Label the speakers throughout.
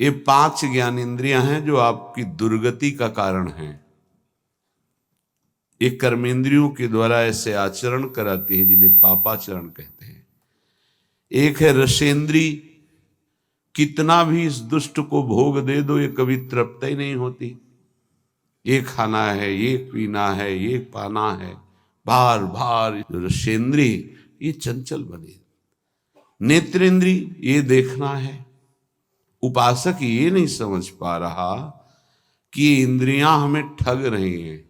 Speaker 1: ये 5 ज्ञानेंद्रियां हैं जो आपकी दुर्गति का कारण हैं। ये कर्मेंद्रियों के द्वारा ऐसे आचरण कराती हैं जिन्हें पापाचरण कहते हैं। एक है रसेंद्री, कितना भी इस दुष्ट को भोग दे दो ये कभी तृप्त ही नहीं होती। ये खाना है, ये पीना है, ये पाना है, बार बार। रसेंद्री ये चंचल बने। नेत्रेंद्री ये देखना है। उपासक ये नहीं समझ पा रहा कि ये इंद्रियां हमें ठग रही हैं।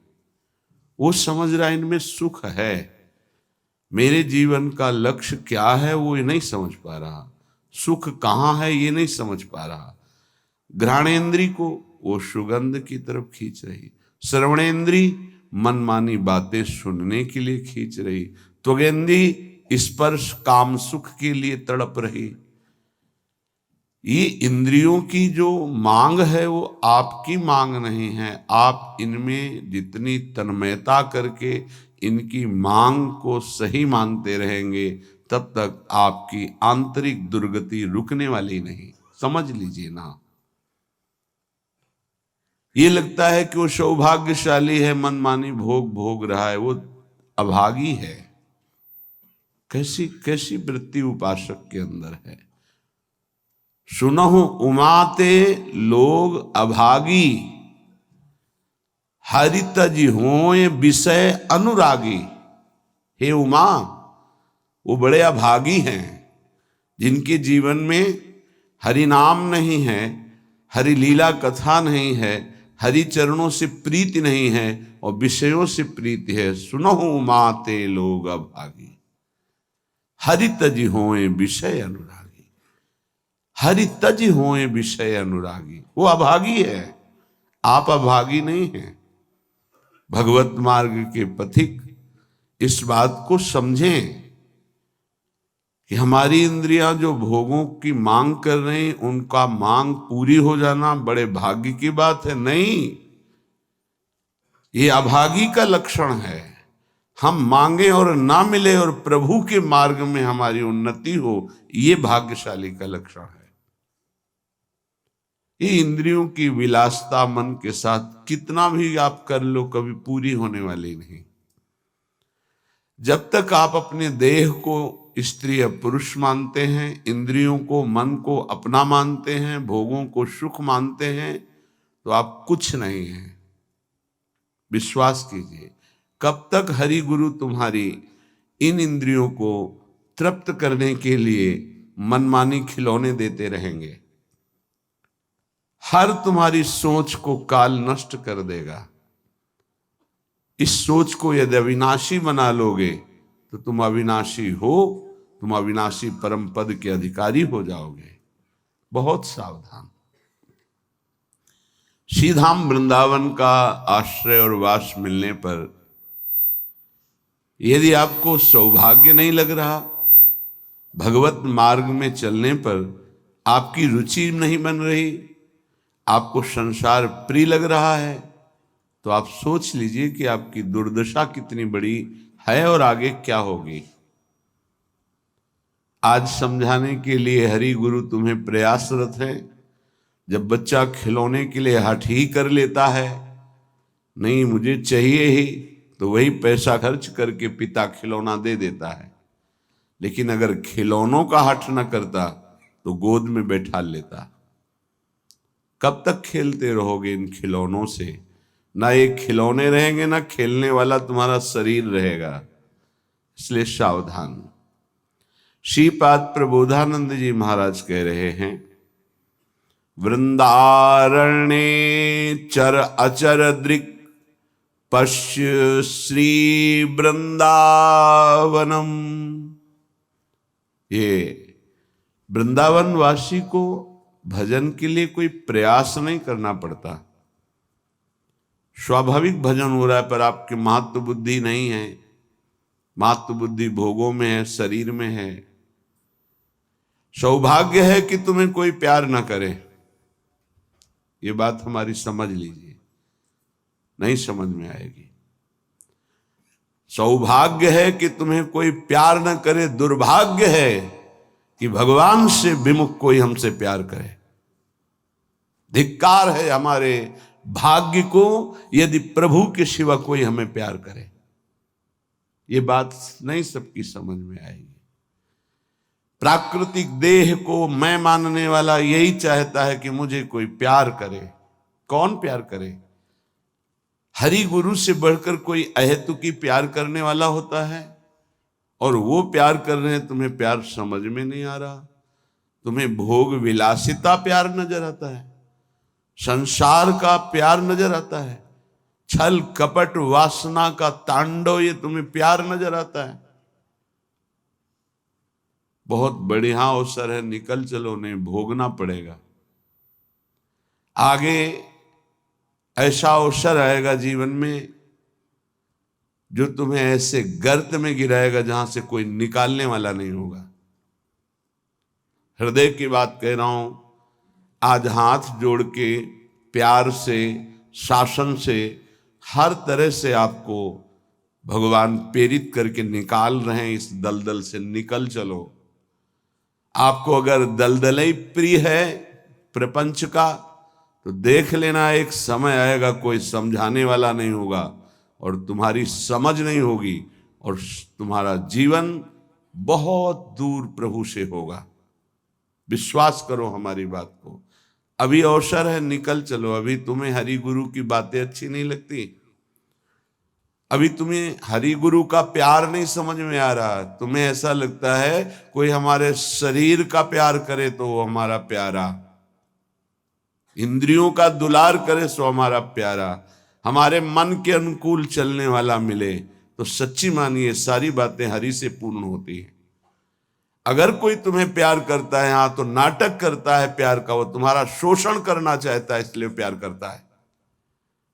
Speaker 1: वो समझ रहा है इनमें सुख है, मेरे जीवन का लक्ष्य क्या है वो ये नहीं समझ पा रहा, सुख कहाँ है ये नहीं समझ पा रहा। घ्राणेन्द्री को वो सुगंध की तरफ खींच रही, श्रवणेन्द्री मनमानी बातें सुनने के लिए खींच रही, त्वगेन्द्री स्पर्श काम सुख के लिए तड़प रही। ये इंद्रियों की जो मांग है वो आपकी मांग नहीं है। आप इनमें जितनी तन्मयता करके इनकी मांग को सही मानते रहेंगे तब तक आपकी आंतरिक दुर्गति रुकने वाली नहीं। समझ लीजिए ना। ये लगता है कि वो सौभाग्यशाली है, मनमानी भोग भोग रहा है, वो अभागी है। कैसी कैसी वृत्ति उपासक के अंदर है। सुनहु उमाते लोग अभागी, हरितज होए विषय अनुरागी। हे उमा, वो बड़े अभागी हैं जिनके जीवन में हरि नाम नहीं है, हरि लीला कथा नहीं है, हरि चरणों से प्रीति नहीं है और विषयों से प्रीति है। सुनहु उमाते लोग अभागी, हरितज होए विषय अनुरागी। हरितज होए विषय अनुरागी, वो अभागी है, आप अभागी नहीं हैं। भगवत मार्ग के पथिक इस बात को समझें कि हमारी इंद्रियां जो भोगों की मांग कर रही हैं उनका मांग पूरी हो जाना बड़े भाग्य की बात है। नहीं, ये अभागी का लक्षण है। हम मांगे और ना मिले और प्रभु के मार्ग में हमारी उन्नति हो, ये भाग्यशाली का लक्षण है। ये इंद्रियों की विलासता मन के साथ कितना भी आप कर लो कभी पूरी होने वाली नहीं। जब तक आप अपने देह को स्त्री या पुरुष मानते हैं, इंद्रियों को मन को अपना मानते हैं, भोगों को सुख मानते हैं, तो आप कुछ नहीं हैं। विश्वास कीजिए, कब तक हरि गुरु तुम्हारी इन इंद्रियों को तृप्त करने के लिए मनमानी खिलौने देते रहेंगे। हर तुम्हारी सोच को काल नष्ट कर देगा। इस सोच को यदि अविनाशी बना लोगे तो तुम अविनाशी हो, तुम अविनाशी परम पद के अधिकारी हो जाओगे। बहुत सावधान। श्रीधाम वृंदावन का आश्रय और वास मिलने पर यदि आपको सौभाग्य नहीं लग रहा, भगवत मार्ग में चलने पर आपकी रुचि नहीं बन रही, आपको संसार प्रिय लग रहा है, तो आप सोच लीजिए कि आपकी दुर्दशा कितनी बड़ी है और आगे क्या होगी। आज समझाने के लिए हरि गुरु तुम्हें प्रयासरत है। जब बच्चा खिलौने के लिए हठ ही कर लेता है, नहीं मुझे चाहिए ही, तो वही पैसा खर्च करके पिता खिलौना दे देता है। लेकिन अगर खिलौनों का हठ न करता तो गोद में बैठा लेता। कब तक खेलते रहोगे इन खिलौनों से? ना ये खिलौने रहेंगे ना खेलने वाला तुम्हारा शरीर रहेगा। इसलिए सावधान। श्रीपाद प्रबोधानंद जी महाराज कह रहे हैं, वृंदारण्ये चर अचर दृक् पश्य श्री वृंदावनम। ये वृंदावन वासी को भजन के लिए कोई प्रयास नहीं करना पड़ता। स्वाभाविक भजन हो रहा है, पर आपकी महत्व बुद्धि नहीं है। महत्व बुद्धि भोगों में है, शरीर में है। सौभाग्य है कि तुम्हें कोई प्यार ना करे। ये बात हमारी समझ लीजिए, नहीं समझ में आएगी। सौभाग्य है कि तुम्हें कोई प्यार ना करे, दुर्भाग्य है कि भगवान से विमुख कोई हमसे प्यार करे। धिक्कार है हमारे भाग्य को यदि प्रभु के सिवा कोई हमें प्यार करे। ये बात नहीं सबकी समझ में आएगी। प्राकृतिक देह को मैं मानने वाला यही चाहता है कि मुझे कोई प्यार करे। कौन प्यार करे? हरि गुरु से बढ़कर कोई अहेतुकी प्यार करने वाला होता है, और वो प्यार कर रहे हैं, तुम्हें प्यार समझ में नहीं आ रहा। तुम्हें भोग विलासिता प्यार नजर आता है, संसार का प्यार नजर आता है, छल कपट वासना का तांडव ये तुम्हें प्यार नजर आता है। बहुत बढ़िया अवसर है, निकल चलो, नहीं भोगना पड़ेगा। आगे ऐसा अवसर आएगा जीवन में जो तुम्हें ऐसे गर्त में गिराएगा जहां से कोई निकालने वाला नहीं होगा। हृदय की बात कह रहा हूं। आज हाथ जोड़ के प्यार से, शासन से, हर तरह से आपको भगवान प्रेरित करके निकाल रहे हैं। इस दलदल से निकल चलो। आपको अगर दलदल ही प्रिय है प्रपंच का, तो देख लेना, एक समय आएगा कोई समझाने वाला नहीं होगा और तुम्हारी समझ नहीं होगी और तुम्हारा जीवन बहुत दूर प्रभु से होगा। विश्वास करो हमारी बात को। अभी अवसर है, निकल चलो। अभी तुम्हें हरि गुरु की बातें अच्छी नहीं लगती, अभी तुम्हें हरि गुरु का प्यार नहीं समझ में आ रहा, तुम्हें ऐसा लगता है कोई हमारे शरीर का प्यार करे तो वो हमारा प्यारा, इंद्रियों का दुलार करे सो हमारा प्यारा, हमारे मन के अनुकूल चलने वाला मिले, तो सच्ची मानिए सारी बातें हरि से पूर्ण होती है। अगर कोई तुम्हें प्यार करता है, हाँ, तो नाटक करता है प्यार का, वो तुम्हारा शोषण करना चाहता है इसलिए प्यार करता है।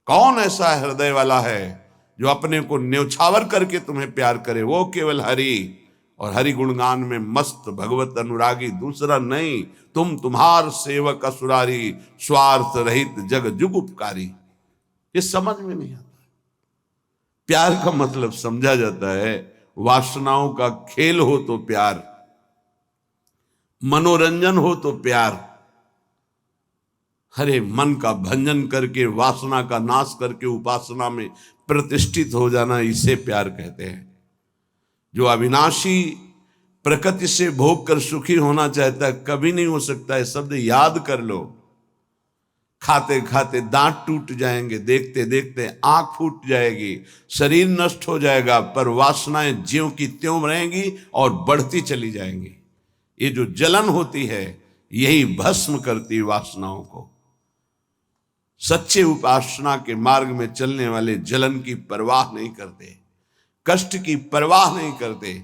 Speaker 1: कौन ऐसा हृदय वाला है जो अपने को न्यौछावर करके तुम्हें प्यार करे? वो केवल हरि, और हरि गुणगान में मस्त भगवत अनुरागी, दूसरा नहीं। तुम तुम्हार सेवक असुरारी, स्वार्थ रहित जग जुग उपकारी। ये समझ में नहीं आता। प्यार का मतलब समझा जाता है वासनाओं का खेल हो तो प्यार, मनोरंजन हो तो प्यार, हरे मन का भंजन करके, वासना का नाश करके उपासना में प्रतिष्ठित हो जाना, इसे प्यार कहते हैं। जो अविनाशी प्रकृति से भोग कर सुखी होना चाहता है, कभी नहीं हो सकता है। शब्द याद कर लो। खाते खाते दांत टूट जाएंगे, देखते देखते आंख फूट जाएगी, शरीर नष्ट हो जाएगा, पर वासनाएं ज्यों की त्यों रहेंगी और बढ़ती चली जाएंगी। ये जो जलन होती है, यही भस्म करती वासनाओं को। सच्चे उपासना के मार्ग में चलने वाले जलन की परवाह नहीं करते, कष्ट की परवाह नहीं करते,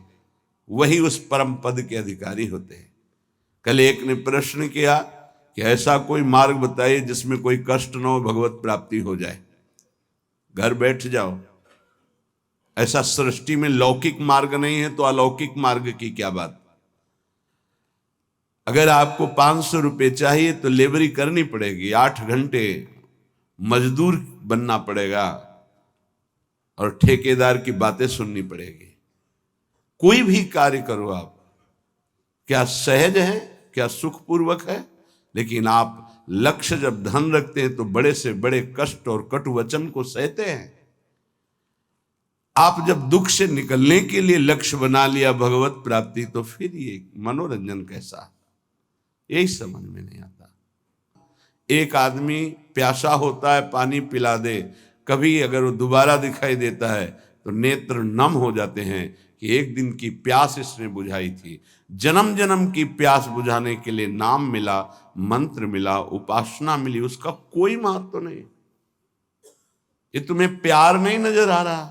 Speaker 1: वही उस परम पद के अधिकारी होते हैं। कल एक ने प्रश्न किया कि ऐसा कोई मार्ग बताइए जिसमें कोई कष्ट न हो, भगवत प्राप्ति हो जाए। घर बैठ जाओ। ऐसा सृष्टि में लौकिक मार्ग नहीं है तो अलौकिक मार्ग की क्या बात। अगर आपको 500 रुपये चाहिए तो लेबरी करनी पड़ेगी, 8 घंटे मजदूर बनना पड़ेगा और ठेकेदार की बातें सुननी पड़ेगी। कोई भी कार्य करो आप, क्या सहज है, क्या सुखपूर्वक है, लेकिन आप लक्ष्य जब धन रखते हैं तो बड़े से बड़े कष्ट और कटु वचन को सहते हैं। आप जब दुख से निकलने के लिए लक्ष्य बना लिया भगवत प्राप्ति, तो फिर ये मनोरंजन कैसा, यही समझ में नहीं आता। एक आदमी प्यासा होता है, पानी पिला दे, कभी अगर वो दोबारा दिखाई देता है तो नेत्र नम हो जाते हैं कि एक दिन की प्यास इसने बुझाई थी। जन्म जन्म की प्यास बुझाने के लिए नाम मिला, मंत्र मिला, उपासना मिली, उसका कोई महत्व नहीं। ये तुम्हें प्यार नहीं नजर आ रहा।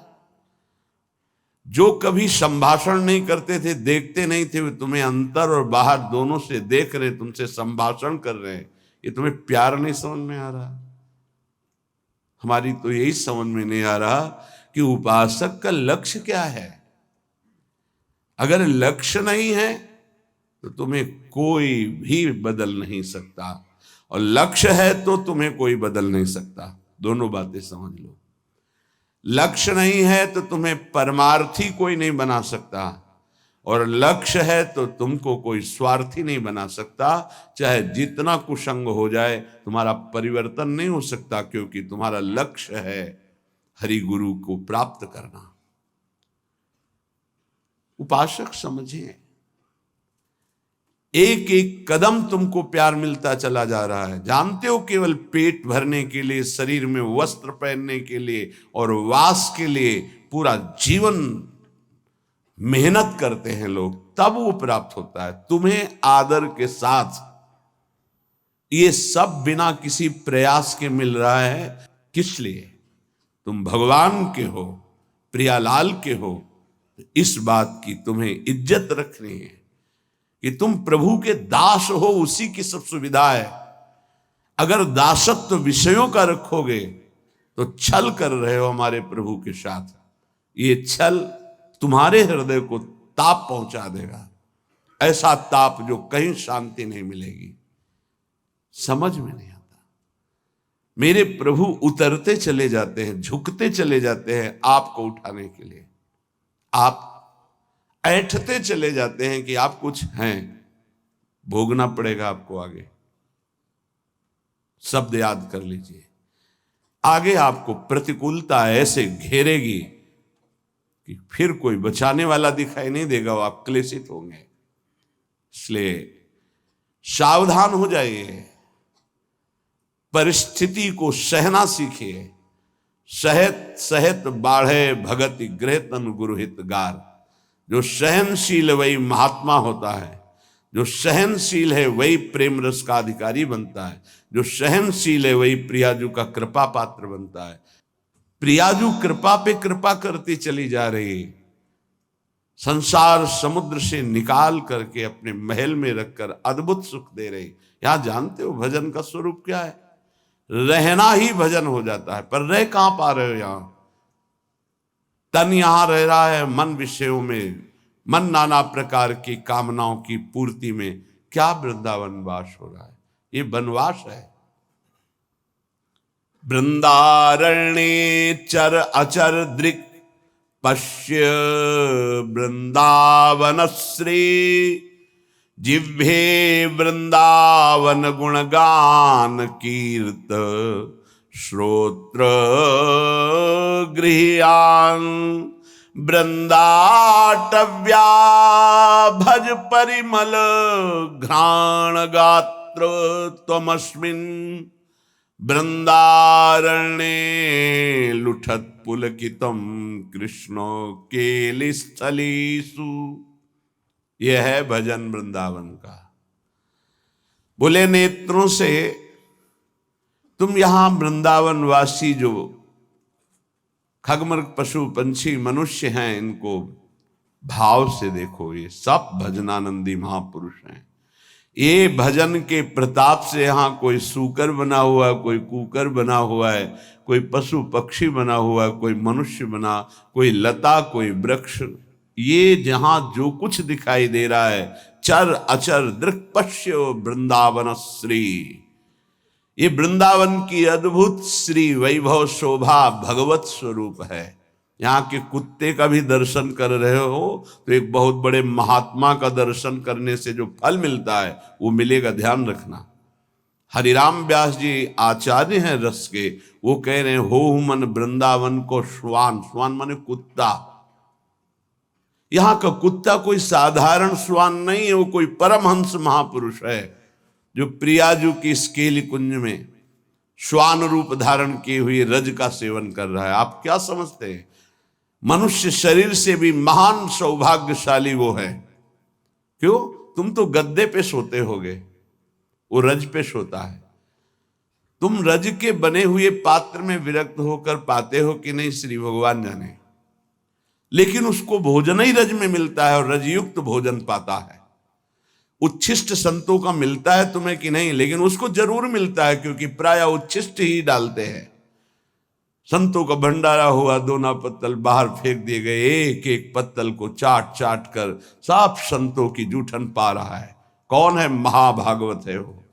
Speaker 1: जो कभी संभाषण नहीं करते थे, देखते नहीं थे, वे तुम्हें अंतर और बाहर दोनों से देख रहे, तुमसे संभाषण कर रहे हैं, ये तुम्हें प्यार नहीं समझ में आ रहा। हमारी तो यही समझ में नहीं आ रहा कि उपासक का लक्ष्य क्या है। अगर लक्ष्य नहीं है तो तुम्हें कोई भी बदल नहीं सकता, और लक्ष्य है तो तुम्हें कोई बदल नहीं सकता। दोनों बातें समझ लो। लक्ष्य नहीं है तो तुम्हें परमार्थी कोई नहीं बना सकता, और लक्ष्य है तो तुमको कोई स्वार्थी नहीं बना सकता। चाहे जितना कुसंग हो जाए, तुम्हारा परिवर्तन नहीं हो सकता, क्योंकि तुम्हारा लक्ष्य है हरि गुरु को प्राप्त करना। उपासक समझिए, एक एक कदम तुमको प्यार मिलता चला जा रहा है। जानते हो, केवल पेट भरने के लिए, शरीर में वस्त्र पहनने के लिए और वास के लिए पूरा जीवन मेहनत करते हैं लोग, तब वो प्राप्त होता है। तुम्हें आदर के साथ ये सब बिना किसी प्रयास के मिल रहा है। किस लिए? तुम भगवान के हो, प्रियालाल के हो। इस बात की तुम्हें इज्जत रखनी है कि तुम प्रभु के दास हो, उसी की सब सुविधा है। अगर दासत्व विषयों का रखोगे तो छल कर रहे हो हमारे प्रभु के साथ। ये छल तुम्हारे हृदय को ताप पहुंचा देगा, ऐसा ताप जो कहीं शांति नहीं मिलेगी। समझ में नहीं आता। मेरे प्रभु उतरते चले जाते हैं, झुकते चले जाते हैं आपको उठाने के लिए। आप ऐंठते चले जाते हैं कि आप कुछ हैं, भोगना पड़ेगा आपको आगे। शब्द याद कर लीजिए, आगे आपको प्रतिकूलता ऐसे घेरेगी कि फिर कोई बचाने वाला दिखाई नहीं देगा, वो आप क्लेशित होंगे। इसलिए सावधान हो जाइए, परिस्थिति को सहना सीखिए। सहत सहत बाढ़े भगति गृह तन गुरुहित गार। जो सहनशील वही महात्मा होता है, जो सहनशील है वही प्रेम रस का अधिकारी बनता है, जो सहनशील है वही प्रियाजू का कृपा पात्र बनता है। प्रियाजू कृपा पे कृपा करती चली जा रही, संसार समुद्र से निकाल करके अपने महल में रखकर अद्भुत सुख दे रही। यहां जानते हो भजन का स्वरूप क्या है? रहना ही भजन हो जाता है। पर रह कहां पा रहे हो? यहां तन यहां रह रहा है मन विषयों में, मन नाना प्रकार की कामनाओं की पूर्ति में। क्या वृंदावन वास हो रहा है? ये वनवास है। वृंदारण्ये चर अचर दृक् पश्य वृंदावन श्री। जिह्वे वृंदावन गुणगान कीर्त श्रोत्र गृह्यान। वृंदाटव्या भज परिमल घ्राण गात्र त्वमस्मिन्। वृंदारण्ये लुठत पुलकितम कृष्णो केलिस्थलीषु। यह है भजन वृंदावन का। बोले नेत्रों से तुम यहां वृंदावन वासी जो खगमृग पशु पंछी मनुष्य हैं, इनको भाव से देखो। ये सब भजनानंदी महापुरुष हैं। ये भजन के प्रताप से यहां कोई सूकर बना हुआ है, कोई कुकर बना हुआ है, कोई पशु पक्षी बना हुआ है, कोई मनुष्य बना, कोई लता, कोई वृक्ष। ये जहां जो कुछ दिखाई दे रहा है, चर अचर दृक् पश्य वृंदावन श्री। ये वृंदावन की अद्भुत श्री वैभव शोभा भगवत स्वरूप है। यहाँ के कुत्ते का भी दर्शन कर रहे हो तो एक बहुत बड़े महात्मा का दर्शन करने से जो फल मिलता है वो मिलेगा, ध्यान रखना। हरिराम व्यास जी आचार्य हैं रस के, वो कह रहे हैं हो मन वृंदावन को श्वान। श्वान माने कुत्ता। यहाँ का कुत्ता कोई साधारण श्वान नहीं है, वो कोई परमहंस महापुरुष है जो प्रियाजू की स्केली कुंज में श्वान रूप धारण किए हुए रज का सेवन कर रहा है। आप क्या समझते हैं? मनुष्य शरीर से भी महान सौभाग्यशाली वो है। क्यों? तुम तो गद्दे पे सोते होगे, वो रज पे सोता है। तुम रज के बने हुए पात्र में विरक्त होकर पाते हो कि नहीं, श्री भगवान जाने। लेकिन उसको भोजन ही रज में मिलता है और रजयुक्त भोजन पाता है। उच्छिष्ट संतों का मिलता है तुम्हें कि नहीं, लेकिन उसको जरूर मिलता है, क्योंकि प्राय उच्छिष्ट ही डालते हैं। संतों का भंडारा हुआ, दोना पत्तल बाहर फेंक दिए गए, एक एक पत्तल को चाट चाट कर साफ संतों की जूठन पा रहा है। कौन है? महाभागवत है वो।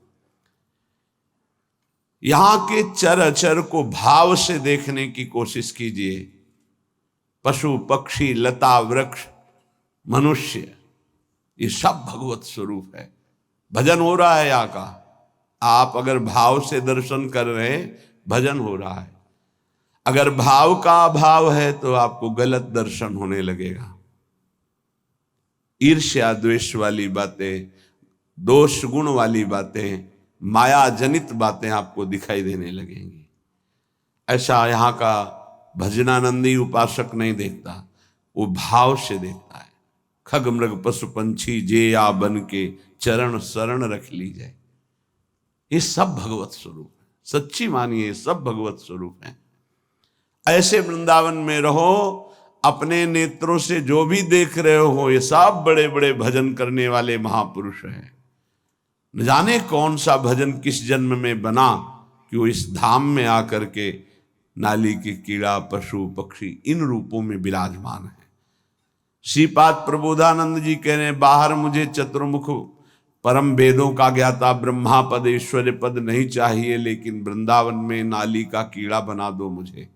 Speaker 1: यहां के चर अचर को भाव से देखने की कोशिश कीजिए। पशु पक्षी लता वृक्ष मनुष्य, ये सब भगवत स्वरूप है। भजन हो रहा है यहाँ का, आप अगर भाव से दर्शन कर रहे हैं, भजन हो रहा है। अगर भाव का अभाव है तो आपको गलत दर्शन होने लगेगा। ईर्ष्या द्वेष वाली बातें, दोष गुण वाली बातें, माया जनित बातें आपको दिखाई देने लगेंगी। ऐसा यहाँ का भजनानंदी उपासक नहीं देखता, वो भाव से देखता है। खग मृग पशु पंछी जे या बन के चरण शरण रख ली जाए, ये सब भगवत स्वरूप है। सच्ची मानिए, सब भगवत स्वरूप है। ऐसे वृंदावन में रहो, अपने नेत्रों से जो भी देख रहे हो ये सब बड़े बड़े भजन करने वाले महापुरुष हैं। न जाने कौन सा भजन किस जन्म में बना कि वो इस धाम में आकर के नाली के कीड़ा पशु पक्षी इन रूपों में विराजमान है। श्रीपाद प्रबोधानंद जी कह रहे हैं, बाहर मुझे चतुर्मुख परम वेदों का ज्ञाता ब्रह्मा पद ऐश्वर्य पद नहीं चाहिए, लेकिन वृंदावन में नाली का कीड़ा बना दो मुझे।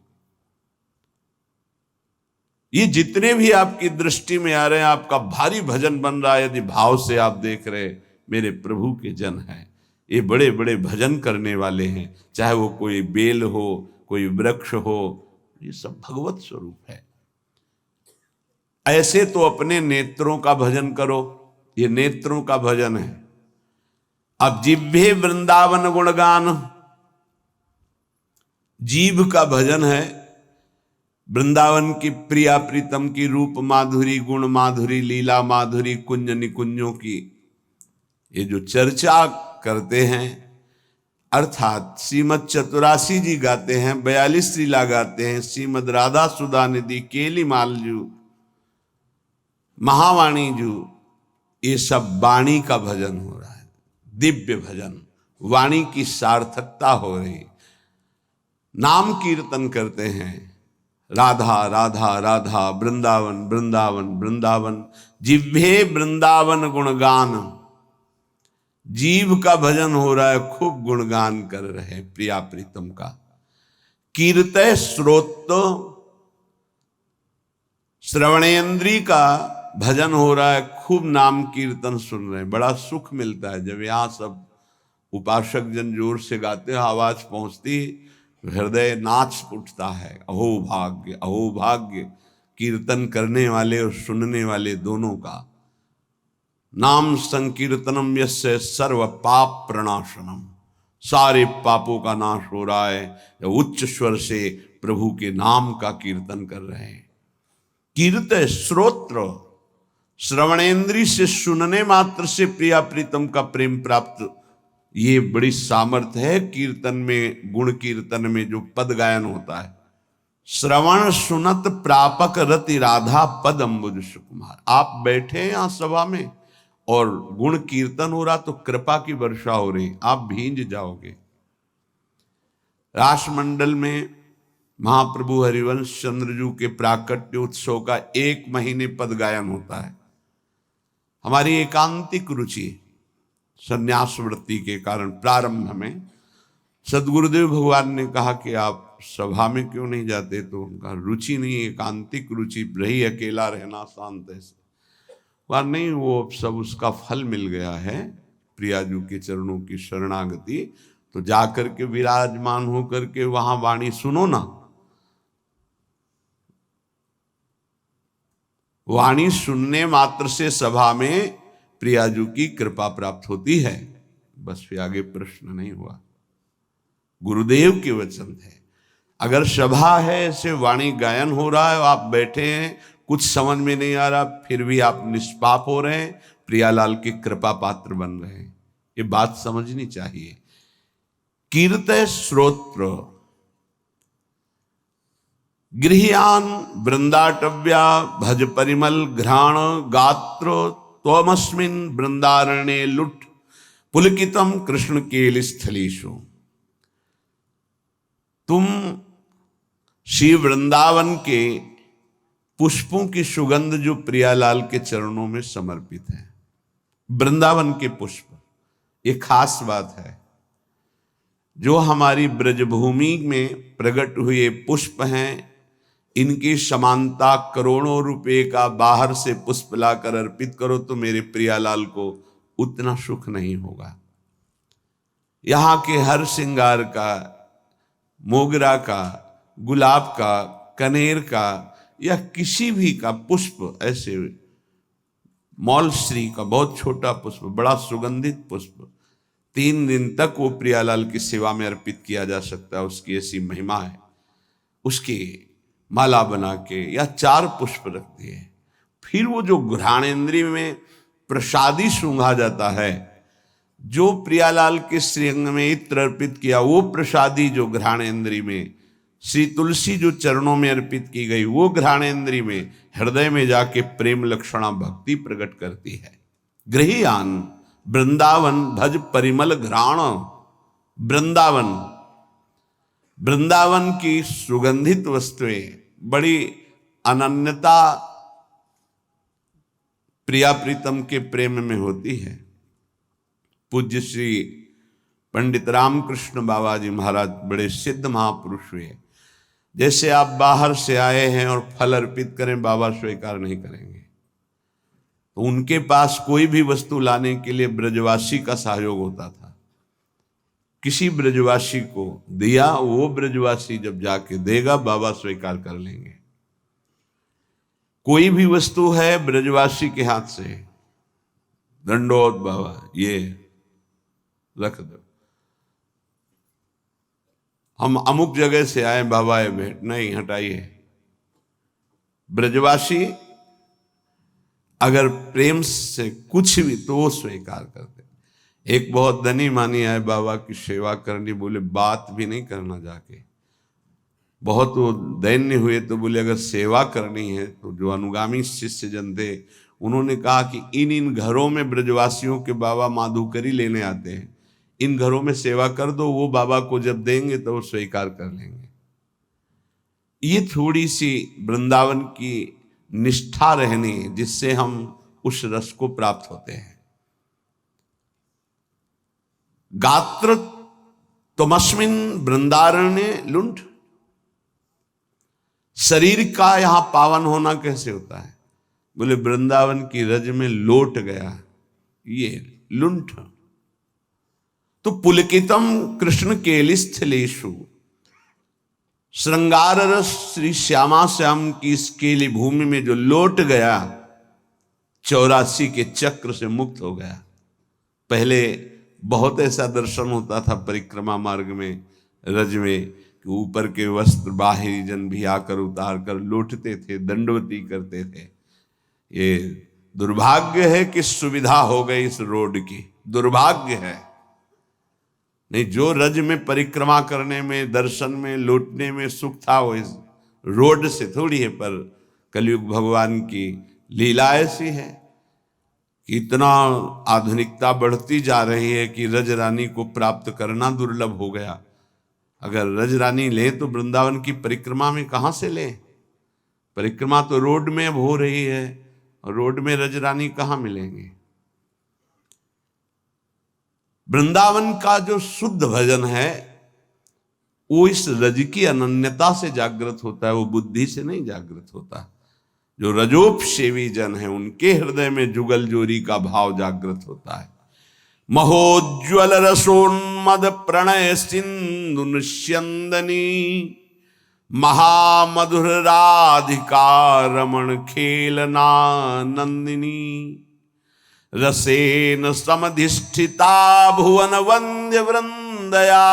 Speaker 1: ये जितने भी आपकी दृष्टि में आ रहे हैं, आपका भारी भजन बन रहा है यदि भाव से आप देख रहे, मेरे प्रभु के जन हैं। ये बड़े बड़े भजन करने वाले हैं, चाहे वो कोई बेल हो, कोई वृक्ष हो, ये सब भगवत स्वरूप है। ऐसे तो अपने नेत्रों का भजन करो, ये नेत्रों का भजन है। अब जिह्वे वृंदावन गुणगान, जीभ का भजन है वृंदावन की प्रिया प्रीतम की रूप माधुरी, गुण माधुरी, लीला माधुरी, कुंज निकुंजों की ये जो चर्चा करते हैं, अर्थात श्रीमद चतुरासी जी गाते हैं, 42 लीला गाते हैं, श्रीमद राधा सुधा निधि, केली मालजू, महावाणी जू, ये सब वाणी का भजन हो रहा है। दिव्य भजन, वाणी की सार्थकता हो रही। नाम कीर्तन करते हैं, राधा राधा राधा, वृंदावन वृंदावन वृंदावन, जिह्वे वृंदावन गुणगान, जीव का भजन हो रहा है, खूब गुणगान कर रहे हैं प्रिया प्रीतम का। कीर्तय श्रोत, श्रवणेन्द्री का भजन हो रहा है, खूब नाम कीर्तन सुन रहे हैं। बड़ा सुख मिलता है जब यहाँ सब उपासक जन जोर से गाते हैं, आवाज पहुंचती, हृदय नाच उठता है। अहो भाग्य, अहो भाग्य, कीर्तन करने वाले और सुनने वाले दोनों का। नाम संकीर्तनम यस्य सर्व पाप प्रणाशनम, सारे पापों का नाश हो रहा है। उच्च स्वर से प्रभु के नाम का कीर्तन कर रहे हैं। कीर्तय श्रोत्र, श्रवणेन्द्री से सुनने मात्र से प्रिया प्रीतम का प्रेम प्राप्त, ये बड़ी सामर्थ्य है कीर्तन में। गुण कीर्तन में जो पद गायन होता है, श्रवण सुनत प्रापक रति राधा पद अम्बुज सुकुमार। आप बैठे हैं यहाँ सभा में और गुण कीर्तन हो रहा तो कृपा की वर्षा हो रही, आप भींज जाओगे। रासमंडल में महाप्रभु हरिवंश चंद्रजू के प्राकट्य उत्सव का 1 महीने पद गायन होता है। हमारी एकांतिक रुचि संन्यास वृत्ति के कारण प्रारंभ में सदगुरुदेव भगवान ने कहा कि आप सभा में क्यों नहीं जाते, तो उनका रुचि नहीं, एकांतिक रुचि रही, अकेला रहना शांत ऐसे। वह नहीं, वो सब उसका फल मिल गया है, प्रियाजू के चरणों की शरणागति। तो जाकर के विराजमान होकर के वहां वाणी सुनो ना। वाणी सुनने मात्र से सभा में प्रियाजू की कृपा प्राप्त होती है। बस फिर आगे प्रश्न नहीं हुआ। गुरुदेव के वचन है। अगर सभा है, ऐसे वाणी गायन हो रहा है, आप बैठे हैं, कुछ समझ में नहीं आ रहा, फिर भी आप निष्पाप हो रहे हैं, प्रियालाल की कृपा पात्र बन रहे हैं, ये बात समझनी चाहिए। कीर्तय श्रोत्र, गृह्यान वृंदाटव्या, भज परिमल घ्राण गात्र, त्वमस्मिन् वृंदारण्ये लुट पुलकितम कृष्ण केल स्थलीषु। तुम श्री वृंदावन के पुष्पों की सुगंध जो प्रियालाल के चरणों में समर्पित है, वृंदावन के पुष्प, ये खास बात है। जो हमारी ब्रजभूमि में प्रकट हुए पुष्प हैं, इनकी समानता करोड़ों रुपए का बाहर से पुष्प लाकर अर्पित करो तो मेरे प्रियालाल को उतना सुख नहीं होगा। यहाँ के हर श्रृंगार का, मोगरा का, गुलाब का, कनेर का या किसी भी का पुष्प, ऐसे मौलश्री का बहुत छोटा पुष्प, बड़ा सुगंधित पुष्प 3 दिन तक वो प्रियालाल की सेवा में अर्पित किया जा सकता है। उसकी ऐसी महिमा है। उसकी माला बना के या 4 पुष्प रख दिए, फिर वो जो घ्राणेन्द्रिय में प्रसादी सूंघा जाता है, जो प्रियालाल के श्रीअंग में इत्र अर्पित किया वो प्रसादी जो घ्राणेन्द्रिय में, श्री तुलसी जो चरणों में अर्पित की गई वो घ्राणेन्द्रिय में, हृदय में जाके प्रेम लक्षणा भक्ति प्रकट करती है। गृहियान वृंदावन भज परिमल घ्राण। वृंदावन, वृंदावन की सुगंधित वस्तुएं बड़ी अनन्यता प्रिया प्रीतम के प्रेम में होती है। पूज्य श्री पंडित रामकृष्ण बाबा जी महाराज बड़े सिद्ध महापुरुष हुए। जैसे आप बाहर से आए हैं और फल अर्पित करें, बाबा स्वीकार नहीं करेंगे। तो उनके पास कोई भी वस्तु लाने के लिए ब्रजवासी का सहयोग होता था। किसी ब्रजवासी को दिया, वो ब्रजवासी जब जाके देगा बाबा स्वीकार कर लेंगे। कोई भी वस्तु है ब्रजवासी के हाथ से, दंडोत बाबा ये रख दो, हम अमुक जगह से आए बाबा ये भेंट नहीं, हटाइए। ब्रजवासी अगर प्रेम से कुछ भी तो वो स्वीकार करते। एक बहुत धनी मानी आए बाबा की सेवा करनी, बोले बात भी नहीं करना जाके। बहुत वो दैन्य हुए तो बोले अगर सेवा करनी है तो जो अनुगामी शिष्य जन थे उन्होंने कहा कि इन घरों में ब्रजवासियों के बाबा माधुकरी लेने आते हैं, इन घरों में सेवा कर दो, वो बाबा को जब देंगे तो वो स्वीकार कर लेंगे। ये थोड़ी सी वृंदावन की निष्ठा रहनी जिससे हम उस रस को प्राप्त होते हैं। गात्र तमस्मिन वृंदारण्य लुंठ। शरीर का यहां पावन होना कैसे होता है? बोले वृंदावन की रज में लोट गया ये लुंठ। तो पुलकितम कृष्ण केलिस्थलेषु, श्रृंगार रस श्री श्यामा श्याम की इस केली भूमि में जो लोट गया, 84 के चक्र से मुक्त हो गया। पहले बहुत ऐसा दर्शन होता था परिक्रमा मार्ग में, रज में, कि ऊपर के वस्त्र बाहरी जन भी आकर उतार कर लौटते थे, दंडवती करते थे। ये दुर्भाग्य है कि सुविधा हो गई इस रोड की, दुर्भाग्य है। नहीं, जो रज में परिक्रमा करने में, दर्शन में, लौटने में सुख था वो इस रोड से थोड़ी है। पर कलयुग भगवान की लीला ऐसी है कि इतना आधुनिकता बढ़ती जा रही है कि रज रानी को प्राप्त करना दुर्लभ हो गया। अगर रज रानी ले तो वृंदावन की परिक्रमा में कहां से ले? परिक्रमा तो रोड में अब हो रही है, और रोड में रज रानी कहां मिलेंगे? वृंदावन का जो शुद्ध भजन है वो इस रज की अनन्यता से जागृत होता है, वो बुद्धि से नहीं जागृत होता। जो रजोपसेवी जन है उनके हृदय में जुगल जोरी का भाव जागृत होता है। महोज्वल रसोन्मद प्रणय सिंधु निस्यंदनी, महामधुर राधिका रमण खेलना नंदिनी, रसेन समधिष्ठिता भुवन वंद्य वृंदया,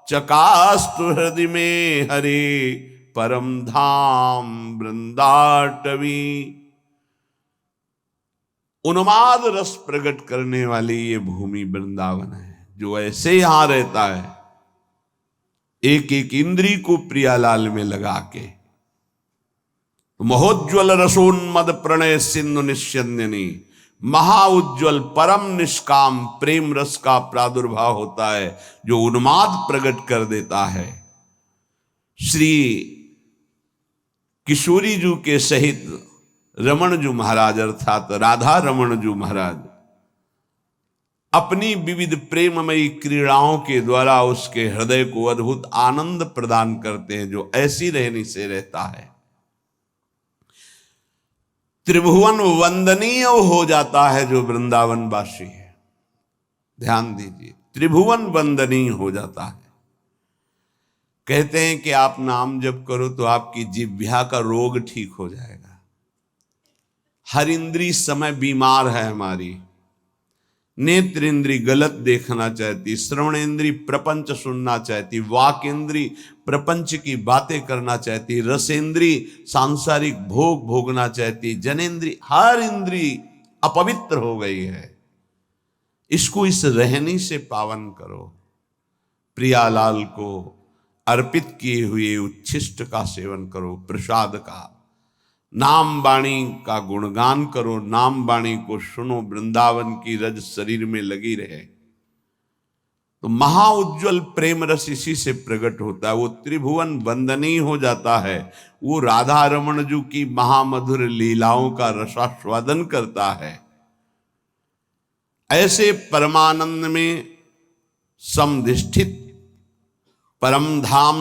Speaker 1: चकास्तु हृदय में हरे परम धाम वृंदाटवी। उन्माद रस प्रकट करने वाली ये भूमि वृंदावन है। जो ऐसे यहां रहता है एक एक इंद्री को प्रियालाल में लगा के, महोज्वल रसोन्मद प्रणय सिंधु निस्यंदिनी, महाउज्ज्वल परम निष्काम प्रेम रस का प्रादुर्भाव होता है जो उन्माद प्रकट कर देता है। श्री किशोरी जी के सहित रमण जी महाराज अर्थात राधा रमण जी महाराज अपनी विविध प्रेममयी क्रीड़ाओं के द्वारा उसके हृदय को अद्भुत आनंद प्रदान करते हैं, जो ऐसी रहनी से रहता है त्रिभुवन वंदनीय हो जाता है। जो वृंदावन वासी है, ध्यान दीजिए, त्रिभुवन वंदनीय हो जाता है। कहते हैं कि आप नाम जप करो तो आपकी जिह्वा का रोग ठीक हो जाएगा। हर इंद्री समय बीमार है हमारी। नेत्र इंद्री गलत देखना चाहती, श्रवण इंद्री प्रपंच सुनना चाहती, वाक इंद्री प्रपंच की बातें करना चाहती, रसेंद्री सांसारिक भोग भोगना चाहती, जनेन्द्री हर इंद्री अपवित्र हो गई है। इसको इस रहनी से पावन करो। प्रियालाल को अर्पित किए हुए उच्छिष्ट का सेवन करो, प्रसाद का। नाम वाणी का गुणगान करो, नाम वाणी को सुनो, वृंदावन की रज शरीर में लगी रहे तो महाउज्ज्वल प्रेम रस इसी से प्रकट होता है। वो त्रिभुवन वंदनीय हो जाता है। वो राधा रमण जी की महामधुर लीलाओं का रसास्वादन करता है। ऐसे परमानंद में समधिष्ठित परम धाम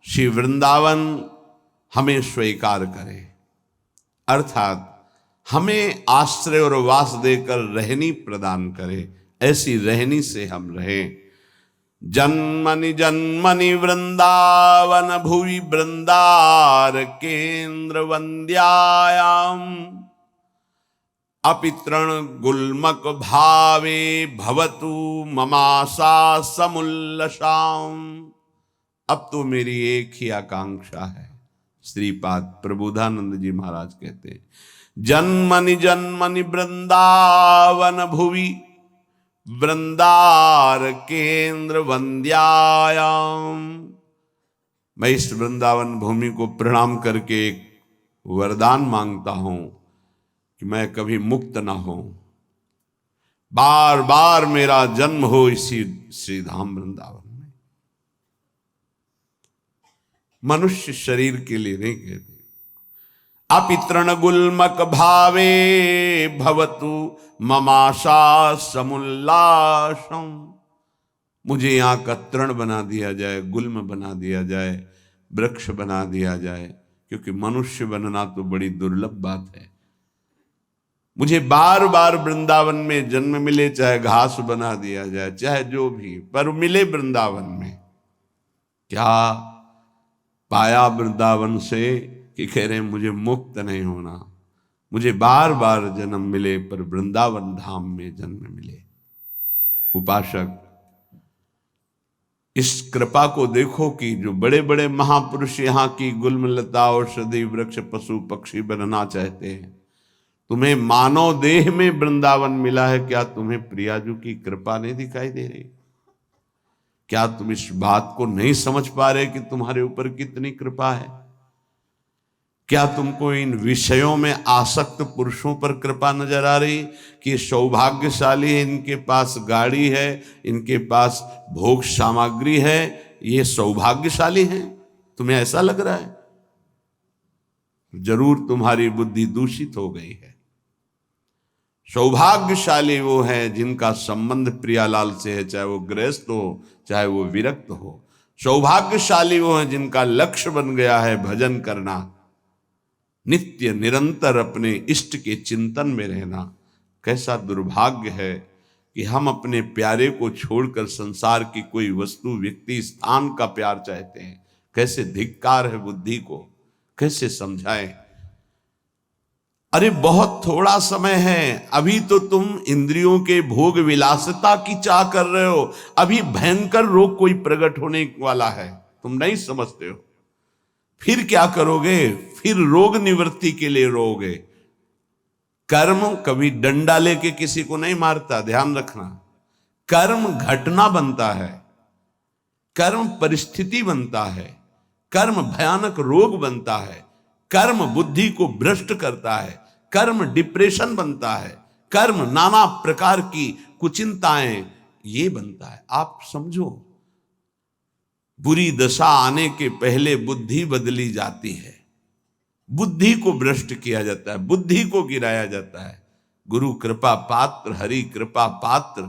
Speaker 1: श्री वृंदावन हमें स्वीकार करे, अर्थात हमें आश्रय और वास देकर रहनी प्रदान करे। ऐसी रहनी से हम रहें। जन्मनि जन्मनि वृंदावन भुवि वृंदार केंद्र वंद्यायाम अपितृण गुल्मक भावे भवतु ममासा समुल्लसाम। अब तो मेरी एक ही आकांक्षा है। श्रीपाद प्रबोधानंद जी महाराज कहते हैं, जन्मनि जन्मनि वृंदावन भुवि वृंदार केंद्र वंद्यायाम। मैं इस वृंदावन भूमि को प्रणाम करके एक वरदान मांगता हूं कि मैं कभी मुक्त ना हो, बार बार मेरा जन्म हो इसी श्रीधाम वृंदावन में। मनुष्य शरीर के लिए नहीं कहते। अपितृण गुल्मक भावे भवतु ममाशा समुल्लासम। मुझे यहां का तृण बना दिया जाए, गुल्म बना दिया जाए, वृक्ष बना दिया जाए, क्योंकि मनुष्य बनना तो बड़ी दुर्लभ बात है। मुझे बार बार वृंदावन में जन्म मिले, चाहे घास बना दिया जाए, चाहे जो भी, पर मिले वृंदावन में। क्या पाया वृंदावन से कि कह रहे हैं मुझे मुक्त नहीं होना, मुझे बार बार जन्म मिले पर वृंदावन धाम में जन्म मिले। उपासक, इस कृपा को देखो कि जो बड़े बड़े महापुरुष यहाँ की गुल्मलता औषधि वृक्ष पशु पक्षी बनना चाहते हैं, तुम्हें मानव देह में वृंदावन मिला है। क्या तुम्हें प्रियाजू की कृपा नहीं दिखाई दे रही? क्या तुम इस बात को नहीं समझ पा रहे कि तुम्हारे ऊपर कितनी कृपा है? क्या तुमको इन विषयों में आसक्त पुरुषों पर कृपा नजर आ रही कि सौभाग्यशाली है, इनके पास गाड़ी है, इनके पास भोग सामग्री है, ये सौभाग्यशाली हैं? तुम्हें ऐसा लग रहा है? जरूर तुम्हारी बुद्धि दूषित हो गई है। सौभाग्यशाली वो है जिनका संबंध प्रियालाल से है, चाहे वो गृहस्थ हो चाहे वो विरक्त हो। सौभाग्यशाली वो है जिनका लक्ष्य बन गया है भजन करना, नित्य निरंतर अपने इष्ट के चिंतन में रहना। कैसा दुर्भाग्य है कि हम अपने प्यारे को छोड़कर संसार की कोई वस्तु व्यक्ति स्थान का प्यार चाहते हैं। कैसे धिक्कार है बुद्धि को, कैसे समझाएं? अरे बहुत थोड़ा समय है, अभी तो तुम इंद्रियों के भोग विलासिता की चाह कर रहे हो। अभी भयंकर रोग कोई प्रकट होने वाला है, तुम नहीं समझते हो। फिर क्या करोगे? फिर रोग निवृत्ति के लिए रोगे। कर्म कभी डंडा लेके किसी को नहीं मारता, ध्यान रखना। कर्म घटना बनता है, कर्म परिस्थिति बनता है, कर्म भयानक रोग बनता है, कर्म बुद्धि को भ्रष्ट करता है, कर्म डिप्रेशन बनता है, कर्म नाना प्रकार की कुचिंताएं ये बनता है। आप समझो, बुरी दशा आने के पहले बुद्धि बदली जाती है, बुद्धि को भ्रष्ट किया जाता है, बुद्धि को गिराया जाता है। गुरु कृपा पात्र, हरि कृपा पात्र,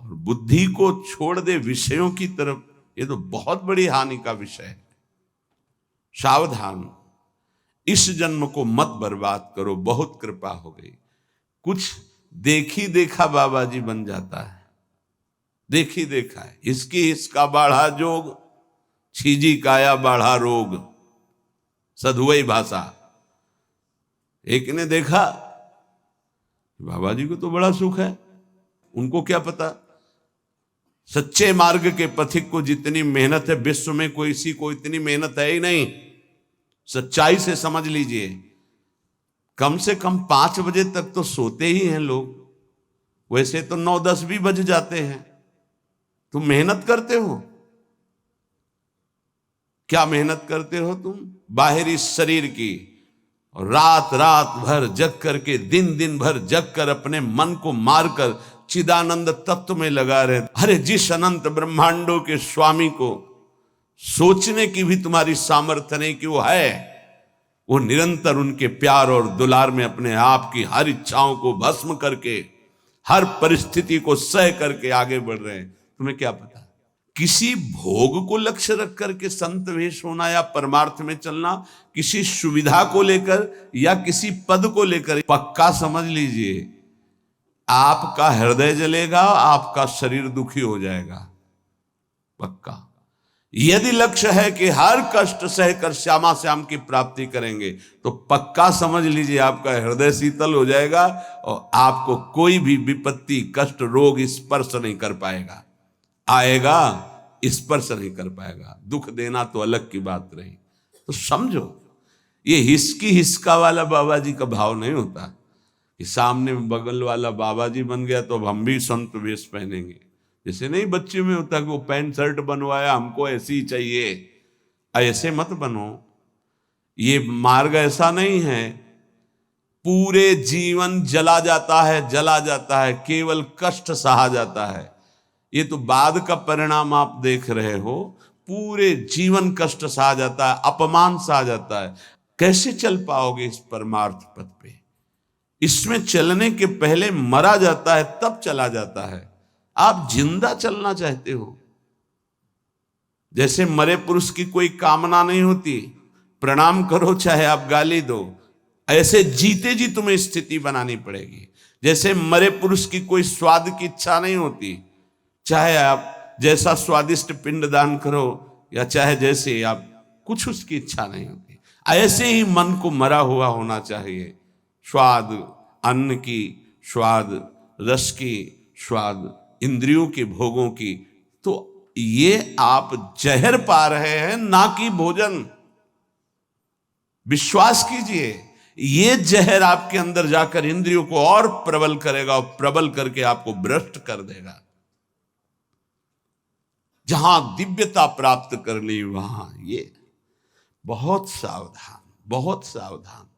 Speaker 1: और बुद्धि को छोड़ दे विषयों की तरफ, ये तो बहुत बड़ी हानि का विषय है। सावधान, इस जन्म को मत बर्बाद करो, बहुत कृपा हो गई। कुछ देखी देखा बाबा जी बन जाता है, देखी देखा है। इसका बाढ़ा जोग, छीजी काया बाढ़ा रोग, सधुवई भाषा। एक ने देखा बाबा जी को तो बड़ा सुख है, उनको क्या पता सच्चे मार्ग के पथिक को जितनी मेहनत है विश्व में कोई सी को इतनी मेहनत है ही नहीं। सच्चाई से समझ लीजिए, कम से कम 5 बजे तक तो सोते ही हैं लोग, वैसे तो 9-10 भी बज जाते हैं। तुम मेहनत करते हो, क्या मेहनत करते हो तुम? बाहरी शरीर की, और रात रात भर जग करके, दिन दिन भर जग कर अपने मन को मारकर चिदानंद तत्व में लगा रहे। अरे जिस अनंत ब्रह्मांडों के स्वामी को सोचने की भी तुम्हारी सामर्थ्य नहीं कि वो है, वो निरंतर उनके प्यार और दुलार में अपने आप की हर इच्छाओं को भस्म करके, हर परिस्थिति को सह करके आगे बढ़ रहे हैं। तुम्हें क्या पता? किसी भोग को लक्ष्य रख करके संत वेश होना या परमार्थ में चलना, किसी सुविधा को लेकर या किसी पद को लेकर, पक्का समझ लीजिए आपका हृदय जलेगा, आपका शरीर दुखी हो जाएगा, पक्का। यदि लक्ष्य है कि हर कष्ट सहकर श्यामा श्याम की प्राप्ति करेंगे, तो पक्का समझ लीजिए आपका हृदय शीतल हो जाएगा और आपको कोई भी विपत्ति, कष्ट, रोग स्पर्श नहीं कर पाएगा। आएगा, स्पर्श नहीं कर पाएगा। दुख देना तो अलग की बात रही। तो समझो, ये हिसकी हिसका वाला बाबा जी का भाव नहीं होता कि सामने बगल वाला बाबा जी बन गया तो अब हम भी संत वेश पहनेंगे। जैसे नहीं बच्चे में होता कि वो पैंट शर्ट बनवाया, हमको ऐसी ही चाहिए। ऐसे मत बनो, ये मार्ग ऐसा नहीं है। पूरे जीवन जला जाता है, जला जाता है, केवल कष्ट सहा जाता है। ये तो बाद का परिणाम आप देख रहे हो। पूरे जीवन कष्ट सहा जाता है, अपमान सहा जाता है। कैसे चल पाओगे इस परमार्थ पथ पे? इसमें चलने के पहले मरा जाता है, तब चला जाता है। आप जिंदा चलना चाहते हो, जैसे मरे पुरुष की कोई कामना नहीं होती, प्रणाम करो चाहे आप गाली दो, ऐसे जीते जी तुम्हें स्थिति बनानी पड़ेगी। जैसे मरे पुरुष की कोई स्वाद की इच्छा नहीं होती, चाहे आप जैसा स्वादिष्ट पिंड दान करो या चाहे जैसे आप, कुछ उसकी इच्छा नहीं होती। ऐसे ही मन को मरा हुआ होना चाहिए। स्वाद अन्न की, स्वाद रस की, स्वाद इंद्रियों के भोगों की, तो ये आप जहर पा रहे हैं, ना कि भोजन। विश्वास कीजिए, ये जहर आपके अंदर जाकर इंद्रियों को और प्रबल करेगा और प्रबल करके आपको भ्रष्ट कर देगा। जहां दिव्यता प्राप्त कर ली वहां ये बहुत सावधान, बहुत सावधान।